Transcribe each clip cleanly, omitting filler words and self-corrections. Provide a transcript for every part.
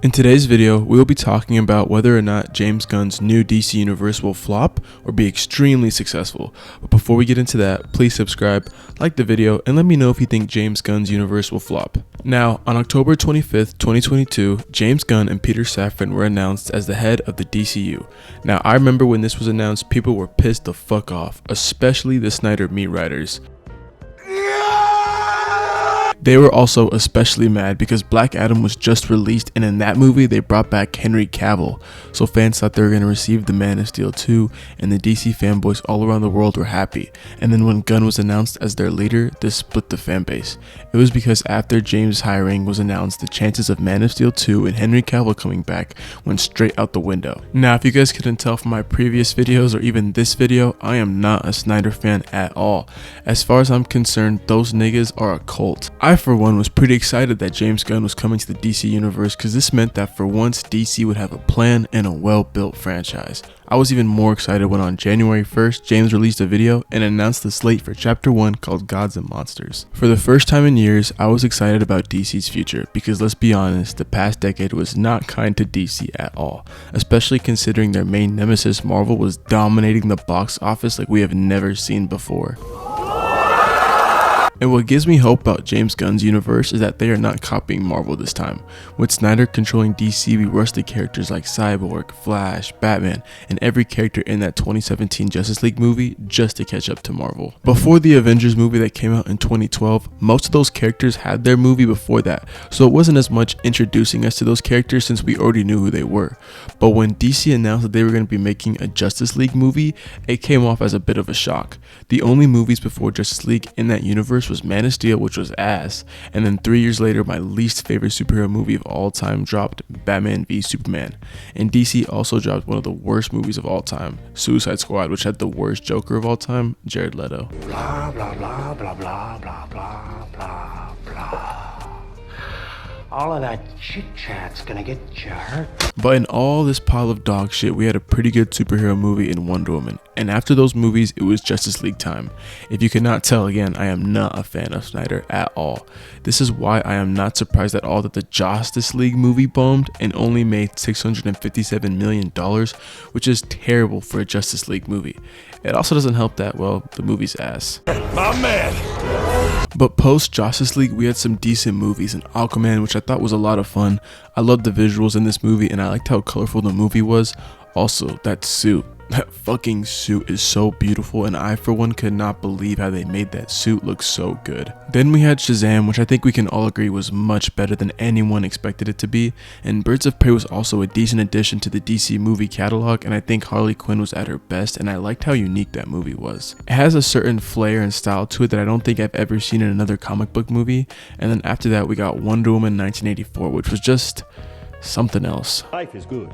In today's video, we will be talking about whether or not James Gunn's new DC universe will flop or be extremely successful. But before we get into that, please subscribe, like the video, and let me know if you think James Gunn's universe will flop. Now, on October 25th, 2022, James Gunn and Peter Safran were announced as the head of the DCU. Now, I remember when this was announced, people were pissed the fuck off, especially the Snyder meat writers. They were also especially mad because Black Adam was just released, and in that movie they brought back Henry Cavill, so fans thought they were going to receive the Man of Steel 2, and the DC fanboys all around the world were happy. And then when Gunn was announced as their leader, this split the fan base. It was because after James' hiring was announced, the chances of Man of Steel 2 and Henry Cavill coming back went straight out the window. Now, if you guys couldn't tell from my previous videos or even this video, I am not a Snyder fan at all. As far as I'm concerned, those niggas are a cult. I for one was pretty excited that James Gunn was coming to the DC universe because this meant that for once DC would have a plan and a well-built franchise. I was even more excited when on January 1st, James released a video and announced the slate for Chapter 1 called Gods and Monsters. For the first time in years, I was excited about DC's future because let's be honest, the past decade was not kind to DC at all, especially considering their main nemesis Marvel was dominating the box office like we have never seen before. And what gives me hope about James Gunn's universe is that they are not copying Marvel this time. With Snyder controlling DC, we rushed characters like Cyborg, Flash, Batman, and every character in that 2017 Justice League movie just to catch up to Marvel. Before the Avengers movie that came out in 2012, most of those characters had their movie before that, so it wasn't as much introducing us to those characters since we already knew who they were. But when DC announced that they were going to be making a Justice League movie, it came off as a bit of a shock. The only movies before Justice League in that universe was Man of Steel, which was ass, and then 3 years later my least favorite superhero movie of all time dropped, Batman v Superman. And DC also dropped one of the worst movies of all time, Suicide Squad, which had the worst Joker of all time, Jared Leto. Blah blah blah blah blah blah blah blah blah. All of that chit chat's gonna get you hurt. But in all this pile of dog shit, we had a pretty good superhero movie in Wonder Woman. And after those movies, it was Justice League time. If you cannot tell, again, I am not a fan of Snyder at all. This is why I am not surprised at all that the Justice League movie bombed and only made $657 million, which is terrible for a Justice League movie. It also doesn't help that, well, the movie's ass. My man! But post Justice League, we had some decent movies, and Aquaman, which I thought was a lot of fun. I loved the visuals in this movie, and I liked how colorful the movie was. Also, that suit. That fucking suit is so beautiful, and I for one could not believe how they made that suit look so good. Then we had Shazam, which I think we can all agree was much better than anyone expected it to be, and Birds of Prey was also a decent addition to the DC movie catalog, and I think Harley Quinn was at her best, and I liked how unique that movie was. It has a certain flair and style to it that I don't think I've ever seen in another comic book movie, and then after that we got Wonder Woman 1984, which was just something else. Life is good,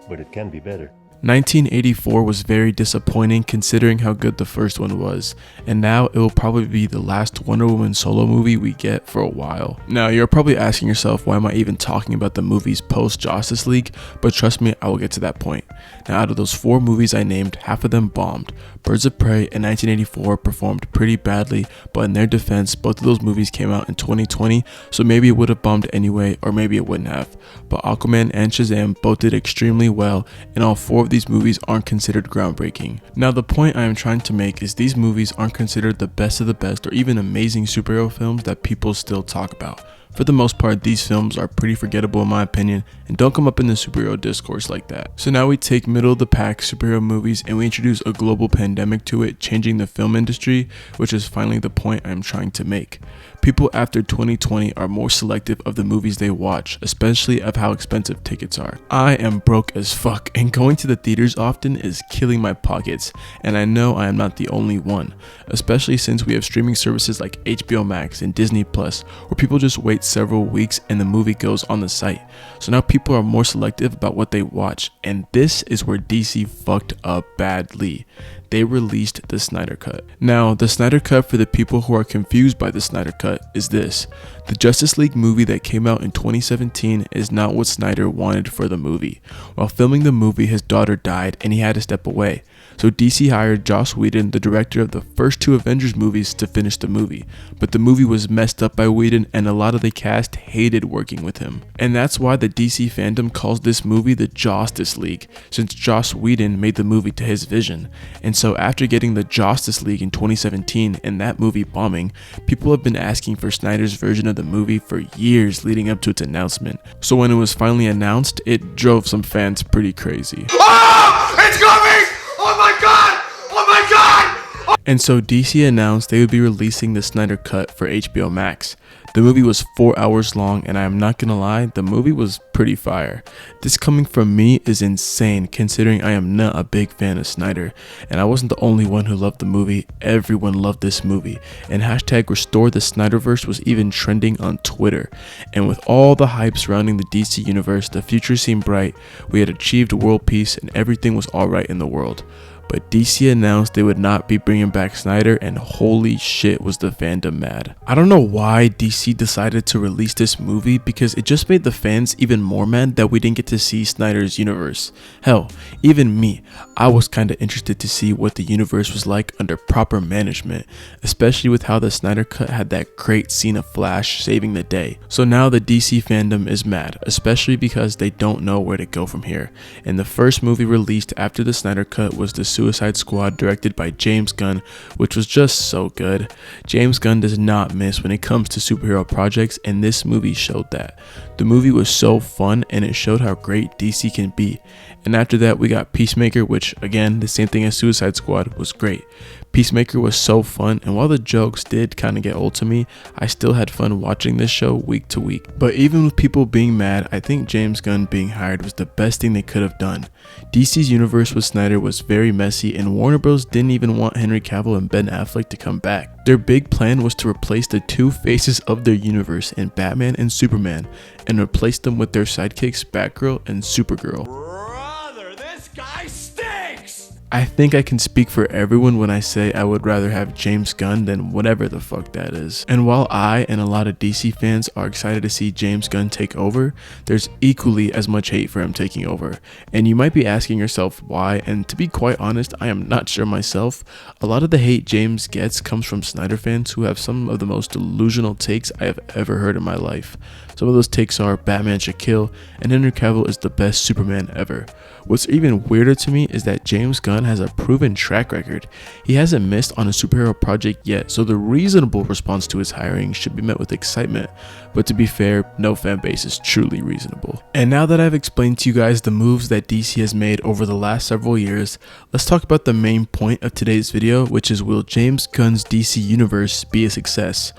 but it can be better. 1984 was very disappointing considering how good the first one was, and now it will probably be the last Wonder Woman solo movie we get for a while. Now you're probably asking yourself, why am I even talking about the movies post Justice League, but trust me, I will get to that point. Now out of those 4 movies I named, half of them bombed. Birds of Prey and 1984 performed pretty badly, but in their defense, both of those movies came out in 2020, so maybe it would have bombed anyway, or maybe it wouldn't have. But Aquaman and Shazam both did extremely well, and all 4 of these movies aren't considered groundbreaking. Now the point I am trying to make is these movies aren't considered the best of the best or even amazing superhero films that people still talk about. For the most part, these films are pretty forgettable in my opinion and don't come up in the superhero discourse like that. So now we take middle of the pack superhero movies and we introduce a global pandemic to it, changing the film industry, which is finally the point I am trying to make. People after 2020 are more selective of the movies they watch, especially of how expensive tickets are. I am broke as fuck, and going to the theaters often is killing my pockets, and I know I am not the only one, especially since we have streaming services like HBO Max and Disney Plus, where people just wait several weeks and the movie goes on the site. So now people are more selective about what they watch, and this is where DC fucked up badly. They released the Snyder Cut. Now, the Snyder Cut, for the people who are confused by the Snyder Cut, is this. The Justice League movie that came out in 2017 is not what Snyder wanted for the movie. While filming the movie, his daughter died and he had to step away. So DC hired Joss Whedon, the director of the first two Avengers movies, to finish the movie. But the movie was messed up by Whedon and a lot of the cast hated working with him. And that's why the DC fandom calls this movie the Justice League, since Joss Whedon made the movie to his vision. And so after getting the Justice League in 2017 and that movie bombing, people have been asking for Snyder's version of the movie for years leading up to its announcement. So when it was finally announced, it drove some fans pretty crazy. Oh, it's coming! Oh my god! Oh my god! And so DC announced they would be releasing the Snyder Cut for HBO Max. The movie was 4 hours long, and I am not gonna lie, the movie was pretty fire. This coming from me is insane considering I am not a big fan of Snyder, and I wasn't the only one who loved the movie. Everyone loved this movie, and hashtag Restore the Snyderverse was even trending on Twitter. And with all the hype surrounding the DC universe, the future seemed bright, we had achieved world peace, and everything was alright in the world. But DC announced they would not be bringing back Snyder, and holy shit was the fandom mad. I don't know why DC decided to release this movie, because it just made the fans even more mad that we didn't get to see Snyder's universe. Hell, even me, I was kinda interested to see what the universe was like under proper management, especially with how the Snyder Cut had that great scene of Flash saving the day. So now the DC fandom is mad, especially because they don't know where to go from here. And the first movie released after the Snyder Cut was the Suicide Squad, directed by James Gunn, which was just so good. James Gunn does not miss when it comes to superhero projects, and this movie showed that. The movie was so fun and it showed how great DC can be. And after that we got Peacemaker, which again, the same thing as Suicide Squad, was great. Peacemaker was so fun, and while the jokes did kind of get old to me, I still had fun watching this show week to week. But even with people being mad, I think James Gunn being hired was the best thing they could have done. DC's universe with Snyder was very messy, and Warner Bros. Didn't even want Henry Cavill and Ben Affleck to come back. Their big plan was to replace the two faces of their universe in Batman and Superman, and replace them with their sidekicks Batgirl and Supergirl. Brother, this guy stinks! I think I can speak for everyone when I say I would rather have James Gunn than whatever the fuck that is. And while I and a lot of DC fans are excited to see James Gunn take over, there's equally as much hate for him taking over. And you might be asking yourself why, and to be quite honest, I am not sure myself. A lot of the hate James gets comes from Snyder fans who have some of the most delusional takes I have ever heard in my life. Some of those takes are Batman should kill, and Henry Cavill is the best Superman ever. What's even weirder to me is that James Gunn has a proven track record. He hasn't missed on a superhero project yet, so the reasonable response to his hiring should be met with excitement. But to be fair, no fan base is truly reasonable. And now that I've explained to you guys the moves that DC has made over the last several years, let's talk about the main point of today's video, which is, will James Gunn's DC universe be a success?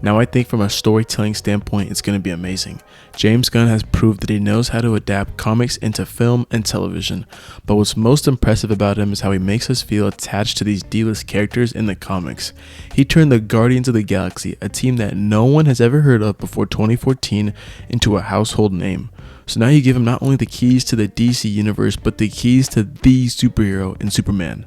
Now I think from a storytelling standpoint, it's going to be amazing. James Gunn has proved that he knows how to adapt comics into film and television, but what's most impressive about him is how he makes us feel attached to these D-list characters in the comics. He turned the Guardians of the Galaxy, a team that no one has ever heard of before 2014, into a household name. So now you give him not only the keys to the DC universe, but the keys to the superhero in Superman,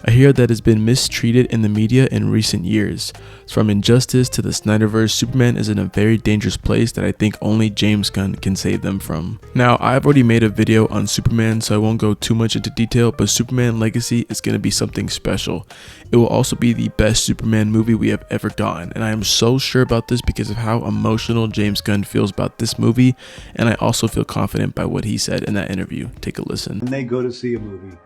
a hero that has been mistreated in the media in recent years. From Injustice to the Snyderverse, Superman is in a very dangerous place that I think only James Gunn can save them from. Now, I've already made a video on Superman, so I won't go too much into detail, but Superman Legacy is going to be something special. It will also be the best Superman movie we have ever gotten, and I am so sure about this because of how emotional James Gunn feels about this movie, and I also feel confident by what he said in that interview. Take a listen. When they go to see a movie,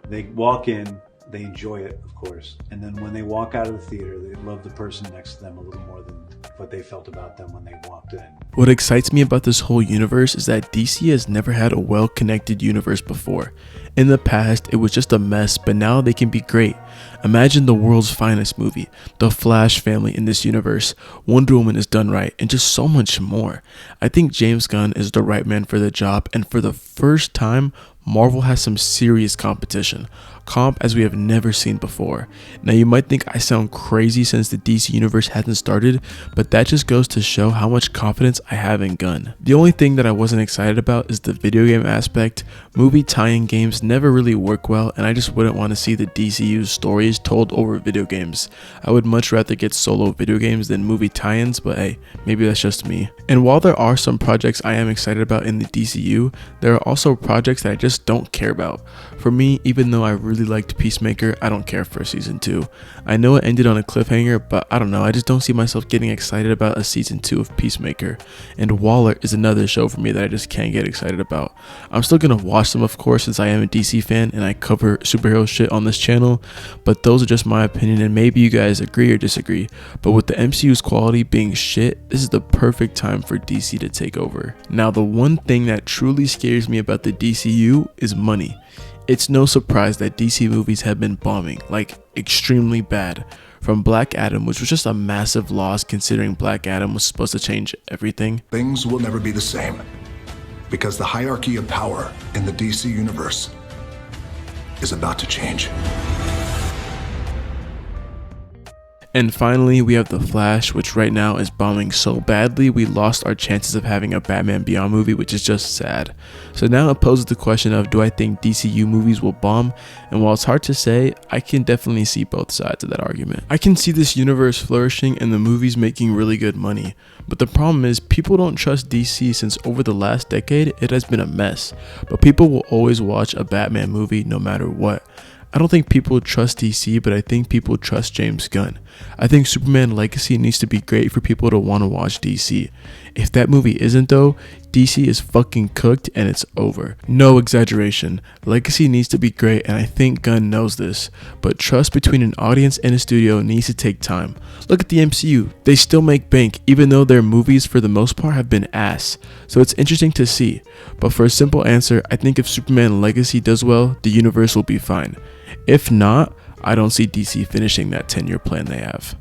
they walk in, they enjoy it, of course, and then when they walk out of the theater, they love the person next to them a little more than what they felt about them when they walked in. What excites me about this whole universe is that DC has never had a well-connected universe before. In the past, it was just a mess, but now they can be great. Imagine the world's finest movie, the Flash family in this universe, Wonder Woman is done right, and just so much more. I think James Gunn is the right man for the job, and for the first time, Marvel has some serious competition. comp as we have never seen before. Now you might think I sound crazy since the DC universe hasn't started, but that just goes to show how much confidence I have in Gunn. The only thing that I wasn't excited about is the video game aspect. Movie tie-in games never really work well, and I just wouldn't want to see the DCU's stories told over video games. I would much rather get solo video games than movie tie-ins, but hey, maybe that's just me. And while there are some projects I am excited about in the DCU, there are also projects that I just don't care about. For me, even though I really liked Peacemaker, I don't care for season 2. I know it ended on a cliffhanger, but I don't know, I just don't see myself getting excited about a season 2 of Peacemaker. And Waller is another show for me that I just can't get excited about. I'm still gonna watch them, of course, since I am a DC fan and I cover superhero shit on this channel, but those are just my opinion, and maybe you guys agree or disagree. But with the MCU's quality being shit, this is the perfect time for DC to take over. Now, the one thing that truly scares me about the DCU is money. It's no surprise that DC movies have been bombing, like extremely bad. From Black Adam, which was just a massive loss considering Black Adam was supposed to change everything. Things will never be the same, because the hierarchy of power in the DC universe is about to change. And finally, we have The Flash, which right now is bombing so badly we lost our chances of having a Batman Beyond movie, which is just sad. So now it poses the question of, do I think DCU movies will bomb? And while it's hard to say, I can definitely see both sides of that argument. I can see this universe flourishing and the movies making really good money. But the problem is, people don't trust DC since over the last decade, it has been a mess. But people will always watch a Batman movie no matter what. I don't think people trust DC, but I think people trust James Gunn. I think Superman Legacy needs to be great for people to want to watch DC. If that movie isn't though, DC is fucking cooked and it's over. No exaggeration. Legacy needs to be great, and I think Gunn knows this. But trust between an audience and a studio needs to take time. Look at the MCU. They still make bank even though their movies for the most part have been ass. So it's interesting to see. But for a simple answer, I think if Superman Legacy does well, the universe will be fine. If not, I don't see DC finishing that 10-year plan they have.